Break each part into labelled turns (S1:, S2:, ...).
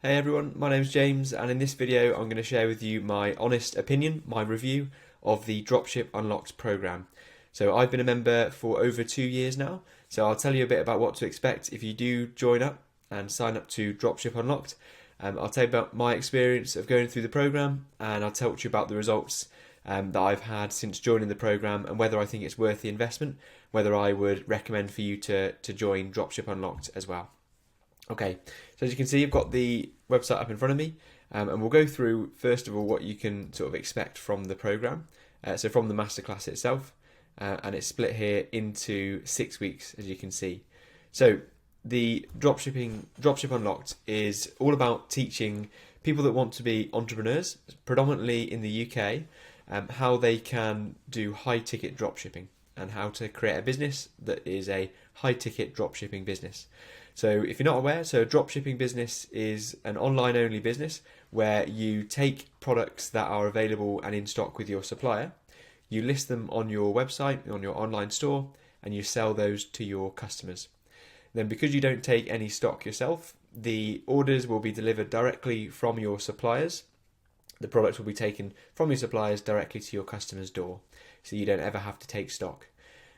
S1: Hey everyone, my name's James, and in this video I'm going to share with you my honest opinion, my review of the Dropship Unlocked program. So I've been a member for over 2 years now, so I'll tell you a bit about what to expect if you do join up and sign up to Dropship Unlocked. I'll tell you about my experience of going through the program, and I'll tell you about the results that I've had since joining the program and whether I think it's worth the investment, whether I would recommend for you to join Dropship Unlocked as well. Okay, so as you can see, I've got the website up in front of me, and we'll go through first of all what you can sort of expect from the program. So from the masterclass itself, and it's split here into 6 weeks, as you can see. So the Dropship Unlocked is all about teaching people that want to be entrepreneurs, predominantly in the UK, how they can do high ticket dropshipping and how to create a business that is a high ticket dropshipping business. So if you're not aware, so a dropshipping business is an online only business where you take products that are available and in stock with your supplier, you list them on your website, on your online store, and you sell those to your customers. Then because you don't take any stock yourself, the orders will be delivered directly from your suppliers. The products will be taken from your suppliers directly to your customer's door, so you don't ever have to take stock.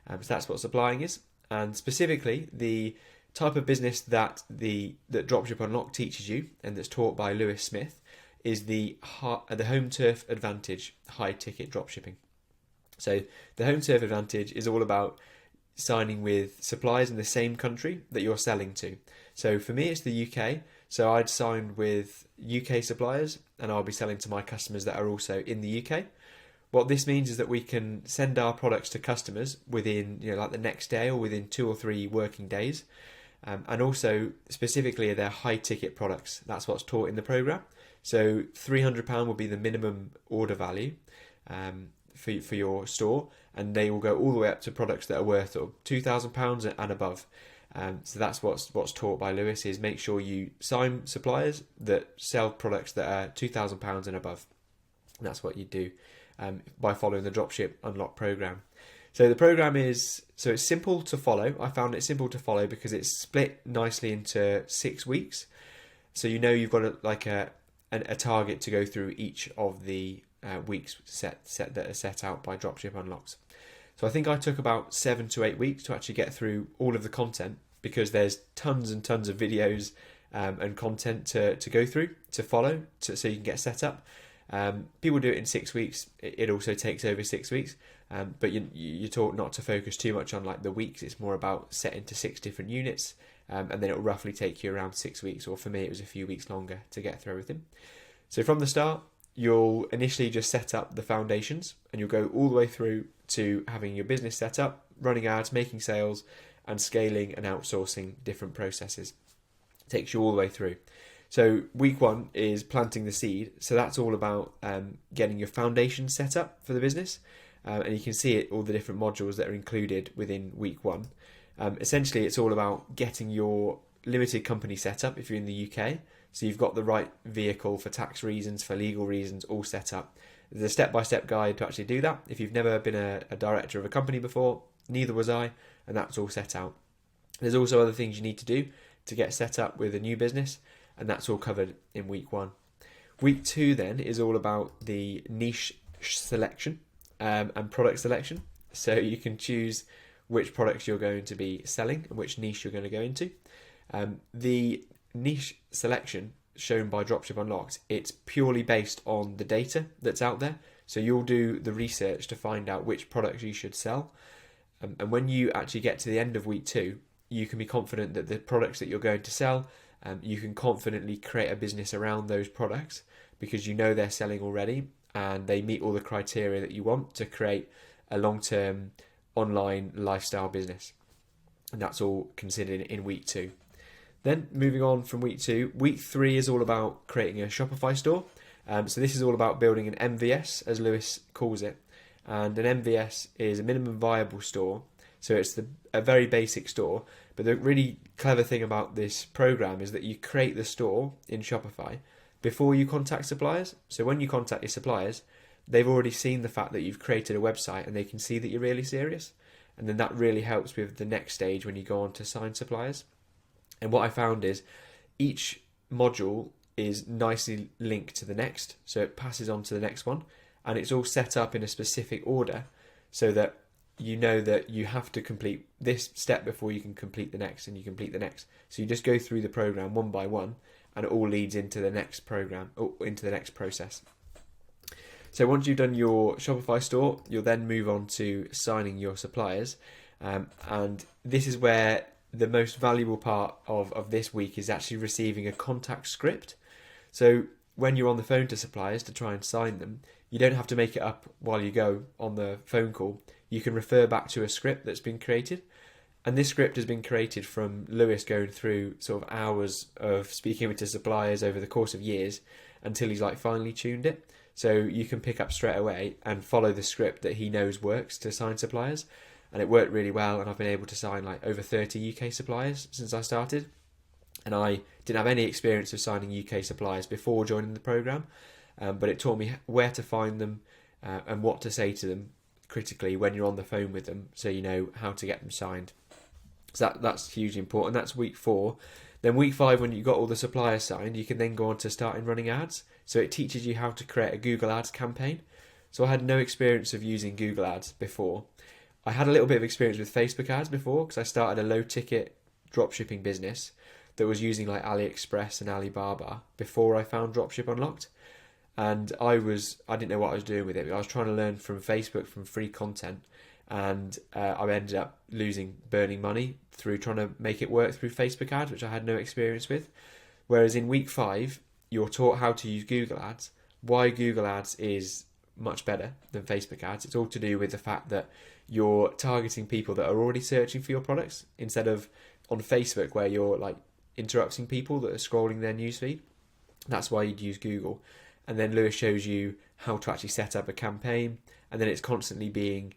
S1: So that's what supplying is. And specifically, the type of business that Dropship Unlocked teaches you, and that's taught by Lewis Smith, is the home turf advantage high ticket dropshipping. So the home turf advantage is all about signing with suppliers in the same country that you're selling to. So for me, it's the UK. So I'd signed with UK suppliers, and I'll be selling to my customers that are also in the UK. What this means is that we can send our products to customers within, like the next day or within 2 or 3 working days. And also, specifically, they're high ticket products. That's what's taught in the program. So £300 will be the minimum order value for your store, and they will go all the way up to products that are worth sort of £2,000 and above. So that's what's taught by Lewis, is make sure you sign suppliers that sell products that are £2,000 and above. And that's what you do by following the Dropship Unlock program. So the program it's simple to follow. I found it simple to follow because it's split nicely into 6 weeks. So you've got a target to go through each of the weeks set that are set out by Dropship Unlocked. So I think I took about 7 to 8 weeks to actually get through all of the content, because there's tons and tons of videos and content to go through, to follow, so you can get set up. People do it in 6 weeks. It also takes over 6 weeks, but you're taught not to focus too much on like the weeks. It's more about set into 6 different units, and then it'll roughly take you around 6 weeks, or for me it was a few weeks longer to get through everything. So from the start, you'll initially just set up the foundations, and you'll go all the way through to having your business set up, running ads, making sales, and scaling and outsourcing different processes. It takes you all the way through. So week 1 is planting the seed. So that's all about getting your foundation set up for the business. And you can see it, all the different modules that are included within week 1. Essentially, it's all about getting your limited company set up if you're in the UK. So you've got the right vehicle for tax reasons, for legal reasons, all set up. There's a step-by-step guide to actually do that. If you've never been a director of a company before, neither was I, and that's all set out. There's also other things you need to do to get set up with a new business, and that's all covered in week 1. Week 2 then is all about the niche selection and product selection. So you can choose which products you're going to be selling and which niche you're going to go into. The niche selection shown by Dropship Unlocked, it's purely based on the data that's out there. So you'll do the research to find out which products you should sell. And when you actually get to the end of week 2, you can be confident that the products that you're going to sell, you can confidently create a business around those products, because you know they're selling already and they meet all the criteria that you want to create a long-term online lifestyle business. And that's all considered in week 2. Then moving on from week 2, week 3 is all about creating a Shopify store. So this is all about building an MVS, as Lewis calls it. And an MVS is a minimum viable store. So it's a very basic store. But the really clever thing about this program is that you create the store in Shopify before you contact suppliers. So when you contact your suppliers, they've already seen the fact that you've created a website, and they can see that you're really serious. And then that really helps with the next stage when you go on to sign suppliers. And what I found is each module is nicely linked to the next, so it passes on to the next one, and it's all set up in a specific order so that you know that you have to complete this step before you can complete the next, and you complete the next. So you just go through the program one by one, and it all leads into the next program, or into the next process. So once you've done your Shopify store, you'll then move on to signing your suppliers. And this is where the most valuable part of this week is actually receiving a contact script. So when you're on the phone to suppliers to try and sign them, you don't have to make it up while you go on the phone call. You can refer back to a script that's been created. And this script has been created from Lewis going through sort of hours of speaking with suppliers over the course of years until he's like finally tuned it. So you can pick up straight away and follow the script that he knows works to sign suppliers. And it worked really well, and I've been able to sign like over 30 UK suppliers since I started. And I didn't have any experience of signing UK suppliers before joining the program, but it taught me where to find them and what to say to them critically when you're on the phone with them, so you know how to get them signed. So that's hugely important. That's week 4. Then week 5, when you've got all the suppliers signed, you can then go on to starting running ads. So it teaches you how to create a Google Ads campaign. So I had no experience of using Google Ads before. I had a little bit of experience with Facebook ads before, because I started a low ticket dropshipping business that was using like AliExpress and Alibaba before I found Dropship Unlocked. And I didn't know what I was doing with it. I was trying to learn from Facebook, from free content, and I ended up burning money through trying to make it work through Facebook ads, which I had no experience with. Whereas in week 5, you're taught how to use Google Ads, why Google Ads is much better than Facebook ads. It's all to do with the fact that you're targeting people that are already searching for your products, instead of on Facebook where you're like interrupting people that are scrolling their newsfeed. That's why you'd use Google. And then Lewis shows you how to actually set up a campaign, and then it's constantly being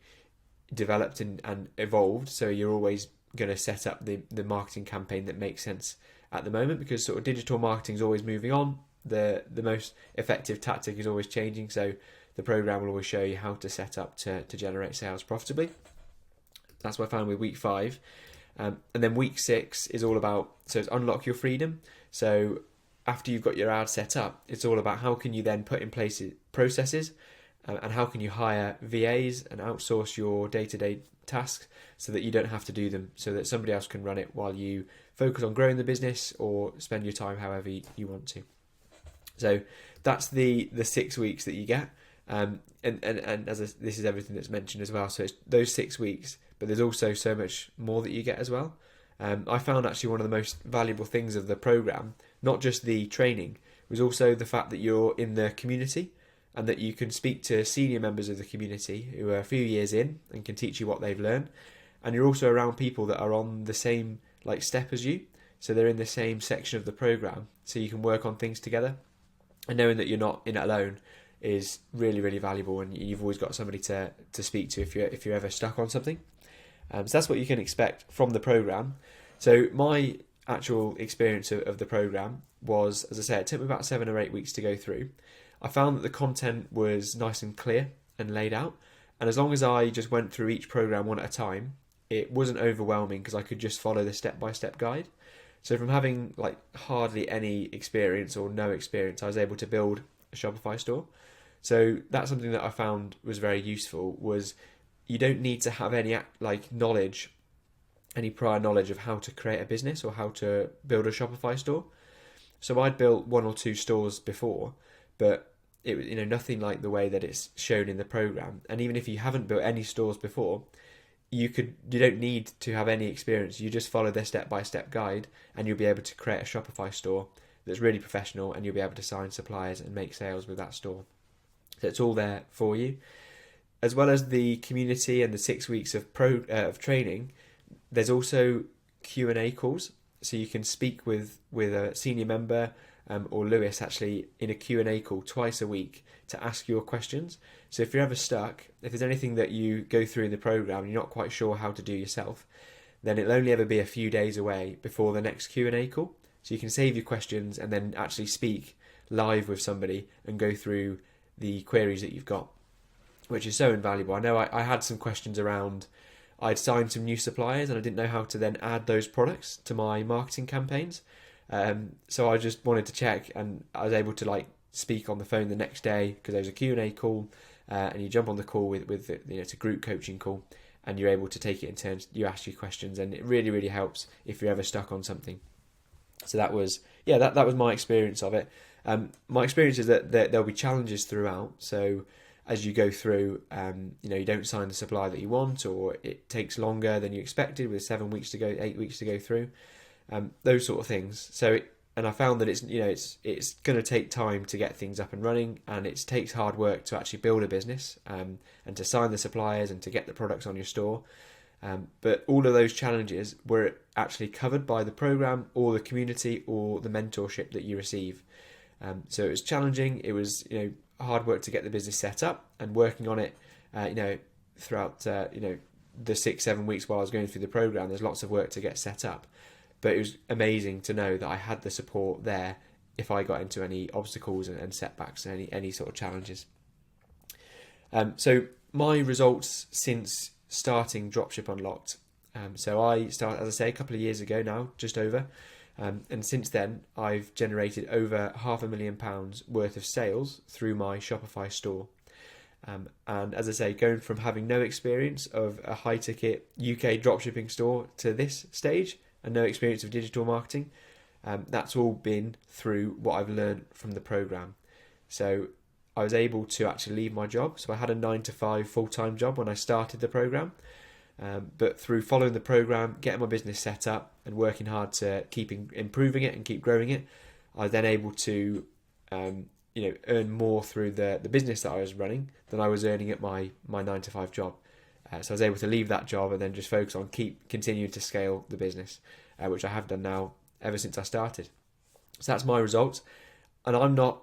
S1: developed and evolved, so you're always going to set up the marketing campaign that makes sense at the moment, because sort of digital marketing is always moving on. The most effective tactic is always changing, so the program will always show you how to set up to generate sales profitably. That's what I found with week 5. And then week 6 is all about, so it's unlock your freedom. So after you've got your ad set up, it's all about how can you then put in place processes, and how can you hire VAs and outsource your day-to-day tasks so that you don't have to do them, so that somebody else can run it while you focus on growing the business or spend your time however you want to. So that's the 6 weeks that you get. And this is everything that's mentioned as well. So it's those 6 weeks, but there's also so much more that you get as well. I found actually one of the most valuable things of the program, not just the training, was also the fact that you're in the community, and that you can speak to senior members of the community who are a few years in and can teach you what they've learned. And you're also around people that are on the same like step as you, so they're in the same section of the program, so you can work on things together. And knowing that you're not in it alone is really, really valuable, and you've always got somebody to speak to if you're ever stuck on something. So that's what you can expect from the program. So my actual experience of the program was, as I said, it took me about 7 or 8 weeks to go through. I found that the content was nice and clear and laid out, and as long as I just went through each program one at a time, it wasn't overwhelming, because I could just follow the step-by-step guide. So from having like hardly any experience or no experience, I was able to build a Shopify store. So that's something that I found was very useful, was you don't need to have any knowledge, any prior knowledge of how to create a business or how to build a Shopify store. So I'd built 1 or 2 stores before, but it was nothing like the way that it's shown in the program. And even if you haven't built any stores before, you don't need to have any experience. You just follow their step-by-step guide, and you'll be able to create a Shopify store that's really professional, and you'll be able to sign suppliers and make sales with that store. So it's all there for you. As well as the community and the 6 weeks of training, there's also Q&A calls, so you can speak with a senior member or Lewis actually in a Q&A call twice a week to ask your questions. So if you're ever stuck, if there's anything that you go through in the program and you're not quite sure how to do yourself, then it'll only ever be a few days away before the next Q&A call. So you can save your questions and then actually speak live with somebody and go through the queries that you've got, which is so invaluable. I know I had some questions around, I'd signed some new suppliers and I didn't know how to then add those products to my marketing campaigns. So I just wanted to check, and I was able to like speak on the phone the next day because there was a Q&A call, and you jump on the call with it's a group coaching call, and you're able to take it in turns. You ask your questions, and it really, really helps if you're ever stuck on something. So that was that was my experience of it. My experience is that there'll be challenges throughout. So as you go through, you don't sign the supply that you want, or it takes longer than you expected with 7 weeks to go, 8 weeks to go through, those sort of things. And I found that it's going to take time to get things up and running, and it takes hard work to actually build a business, and to sign the suppliers and to get the products on your store. But all of those challenges were actually covered by the program or the community or the mentorship that you receive. So it was challenging. It was hard work to get the business set up, and working on it throughout the 6-7 weeks while I was going through the program. There's lots of work to get set up, but it was amazing to know that I had the support there if I got into any obstacles and setbacks and any sort of challenges. So my results since starting Dropship Unlocked. So I started, as I say, a couple of years ago now, just over. And since then, I've generated over £500,000 worth of sales through my Shopify store. And as I say, going from having no experience of a high-ticket UK dropshipping store to this stage, and no experience of digital marketing, that's all been through what I've learned from the program. So I was able to actually leave my job. So I had a 9-to-5 full-time job when I started the program. But through following the program, getting my business set up and working hard to keep improving it and keep growing it, I was then able to earn more through the business that I was running than I was earning at my 9-to-5 job. So I was able to leave that job and then just focus on continuing to scale the business, which I have done now ever since I started. So that's my results, and I'm not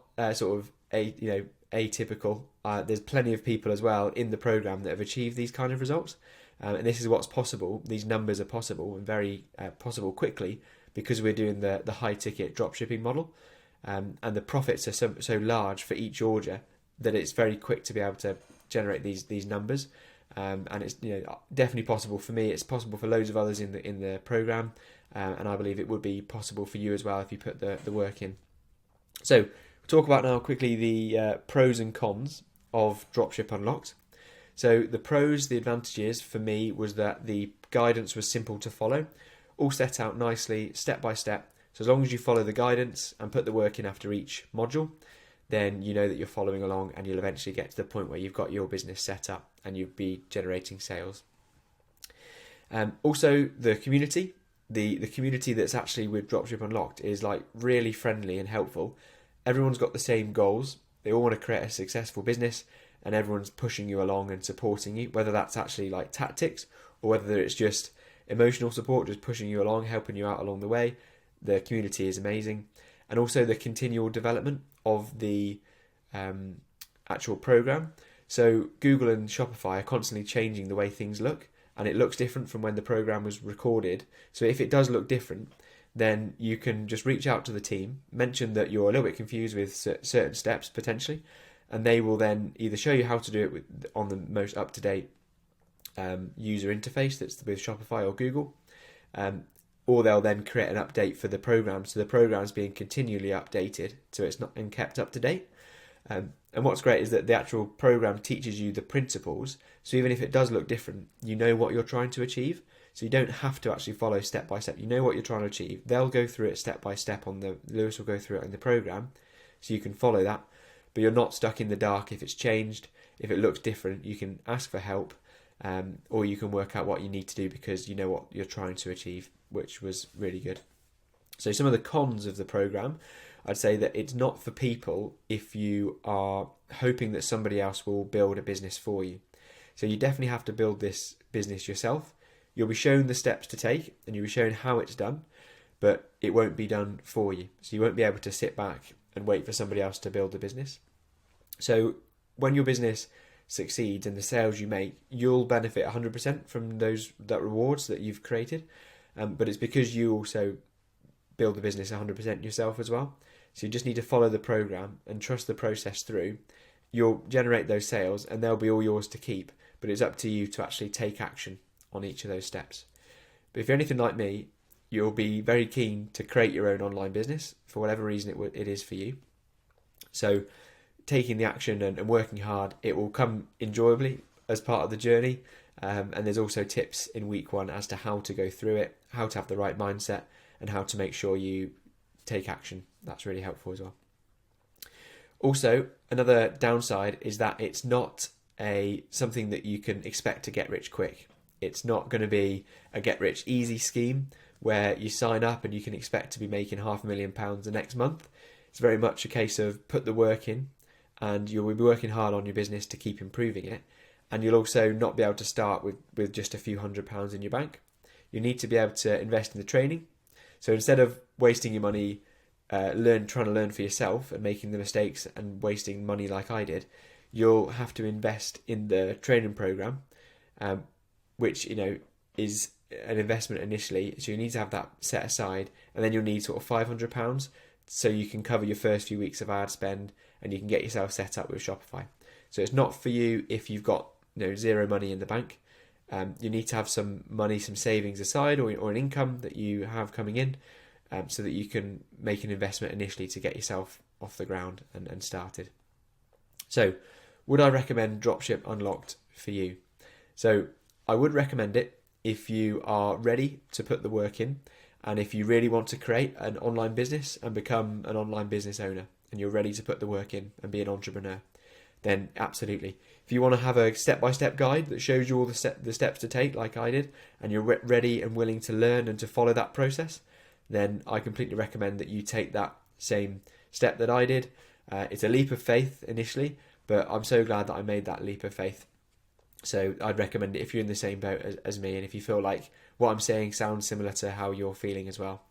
S1: atypical. There's plenty of people as well in the program that have achieved these kind of results. And this is what's possible. These numbers are possible and very possible quickly because we're doing the high ticket dropshipping model, and the profits are so large for each order that it's very quick to be able to generate these numbers. And it's definitely possible for me. It's possible for loads of others in the program, and I believe it would be possible for you as well if you put the work in. So we'll talk about now quickly the pros and cons of Dropship Unlocked. So the pros, the advantages for me was that the guidance was simple to follow, all set out nicely, step by step. So as long as you follow the guidance and put the work in after each module, then you know that you're following along, and you'll eventually get to the point where you've got your business set up and you'll be generating sales. Also, the community, the community that's actually with Dropship Unlocked is like really friendly and helpful. Everyone's got the same goals. They all want to create a successful business, and everyone's pushing you along and supporting you, whether that's actually like tactics or whether it's just emotional support, just pushing you along, helping you out along the way. The community is amazing. And also the continual development of the actual program. So Google and Shopify are constantly changing the way things look, and it looks different from when the program was recorded. So if it does look different, then you can just reach out to the team, mention that you're a little bit confused with certain steps potentially, and they will then either show you how to do it on the most up-to-date user interface that's with Shopify or Google, or they'll then create an update for the program, so the program's being continually updated, so it's not and kept up to date. And what's great is that the actual program teaches you the principles, so even if it does look different, you know what you're trying to achieve. So you don't have to actually follow step by step. You know what you're trying to achieve. They'll go through it step by step Lewis will go through it in the program, so you can follow that. But you're not stuck in the dark if it's changed. If it looks different, you can ask for help, or you can work out what you need to do because you know what you're trying to achieve, which was really good. So some of the cons of the program, I'd say that it's not for people if you are hoping that somebody else will build a business for you. So you definitely have to build this business yourself. You'll be shown the steps to take and you'll be shown how it's done, but it won't be done for you. So you won't be able to sit back and wait for somebody else to build the business. So when your business succeeds and the sales you make, you'll benefit 100% from that rewards that you've created. But it's because you also build the business 100% yourself as well. So you just need to follow the program and trust the process through. You'll generate those sales and they'll be all yours to keep, but it's up to you to actually take action on each of those steps. But if you're anything like me, you'll be very keen to create your own online business for whatever reason it is for you. So taking the action and working hard, it will come enjoyably as part of the journey. And there's also tips in week 1 as to how to go through it, how to have the right mindset, and how to make sure you take action. That's really helpful as well. Also, another downside is that it's not something that you can expect to get rich quick. It's not going to be a get rich easy scheme where you sign up and you can expect to be making £500,000 the next month. It's very much a case of put the work in, and you'll be working hard on your business to keep improving it. And you'll also not be able to start with just a few £100s in your bank. You need to be able to invest in the training. So instead of wasting your money trying to learn for yourself and making the mistakes and wasting money like I did, you'll have to invest in the training program, which is an investment initially. So you need to have that set aside, and then you'll need sort of £500 so you can cover your first few weeks of ad spend and you can get yourself set up with Shopify. So it's not for you if you've got zero money in the bank. You need to have some money, some savings aside, or an income that you have coming in, so that you can make an investment initially to get yourself off the ground and started. So would I recommend Dropship Unlocked for you? So I would recommend it if you are ready to put the work in, and if you really want to create an online business and become an online business owner, and you're ready to put the work in and be an entrepreneur, then absolutely. If you want to have a step-by-step guide that shows you all the steps to take like I did, and you're ready and willing to learn and to follow that process, then I completely recommend that you take that same step that I did. It's a leap of faith initially, but I'm so glad that I made that leap of faith. So I'd recommend it if you're in the same boat as me, and if you feel like what I'm saying sounds similar to how you're feeling as well.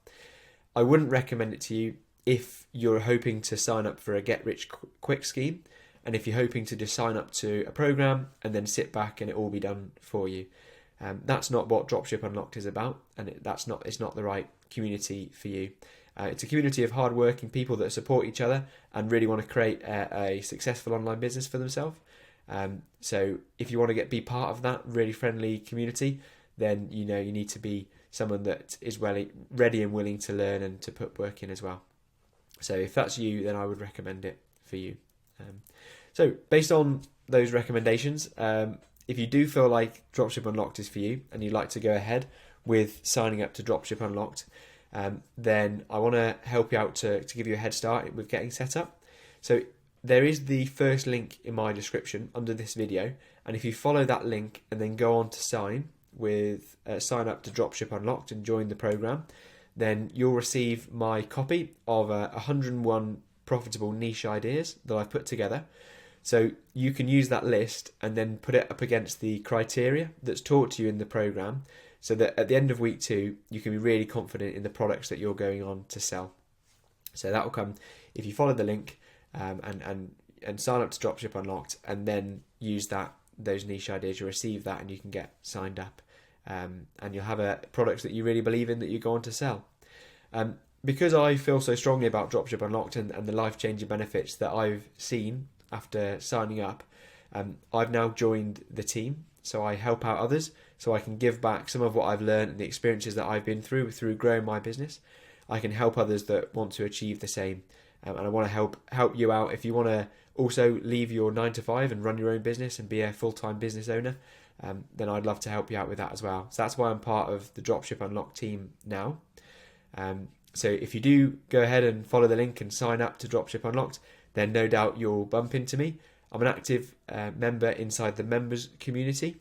S1: I wouldn't recommend it to you if you're hoping to sign up for a get-rich-quick scheme, and if you're hoping to just sign up to a program and then sit back and it all be done for you. That's not what Dropship Unlocked is about, and it's not the right community for you. It's a community of hard-working people that support each other and really want to create a successful online business for themselves. So if you want to be part of that really friendly community, then you need to be someone that is ready and willing to learn and to put work in as well. So if that's you, then I would recommend it for you. So based on those recommendations, if you do feel like Dropship Unlocked is for you and you'd like to go ahead with signing up to Dropship Unlocked, then I want to help you out to give you a head start with getting set up. So there is the first link in my description under this video, and if you follow that link and then go on to sign up to Dropship Unlocked and join the program, then you'll receive my copy of 101 profitable niche ideas that I've put together. So you can use that list and then put it up against the criteria that's taught to you in the program, so that at the end of week 2, you can be really confident in the products that you're going on to sell. So that will come if you follow the link and sign up to Dropship Unlocked, and then use those niche ideas. You'll receive that and you can get signed up, and you'll have products that you really believe in that you go on to sell. Because I feel so strongly about Dropship Unlocked and the life-changing benefits that I've seen after signing up, I've now joined the team, so I help out others, so I can give back some of what I've learned and the experiences that I've been through growing my business. I can help others that want to achieve the same, and I want to help you out. If you want to also leave your 9-to-5 and run your own business and be a full-time business owner, then I'd love to help you out with that as well. So that's why I'm part of the Dropship Unlocked team now. So if you do go ahead and follow the link and sign up to Dropship Unlocked, then no doubt you'll bump into me. I'm an active member inside the members community.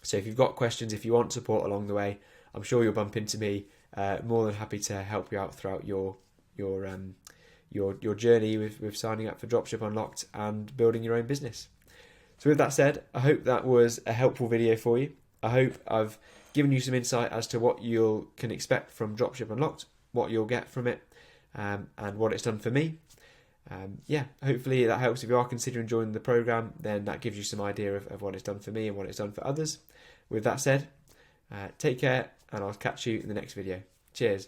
S1: So if you've got questions, if you want support along the way, I'm sure you'll bump into me. More than happy to help you out throughout your journey with signing up for Dropship Unlocked and building your own business. So with that said, I hope that was a helpful video for you. I hope I've given you some insight as to what you can expect from Dropship Unlocked, what you'll get from it, and what it's done for me. Hopefully that helps. If you are considering joining the program, then that gives you some idea of what it's done for me and what it's done for others. With that said, take care, and I'll catch you in the next video. Cheers.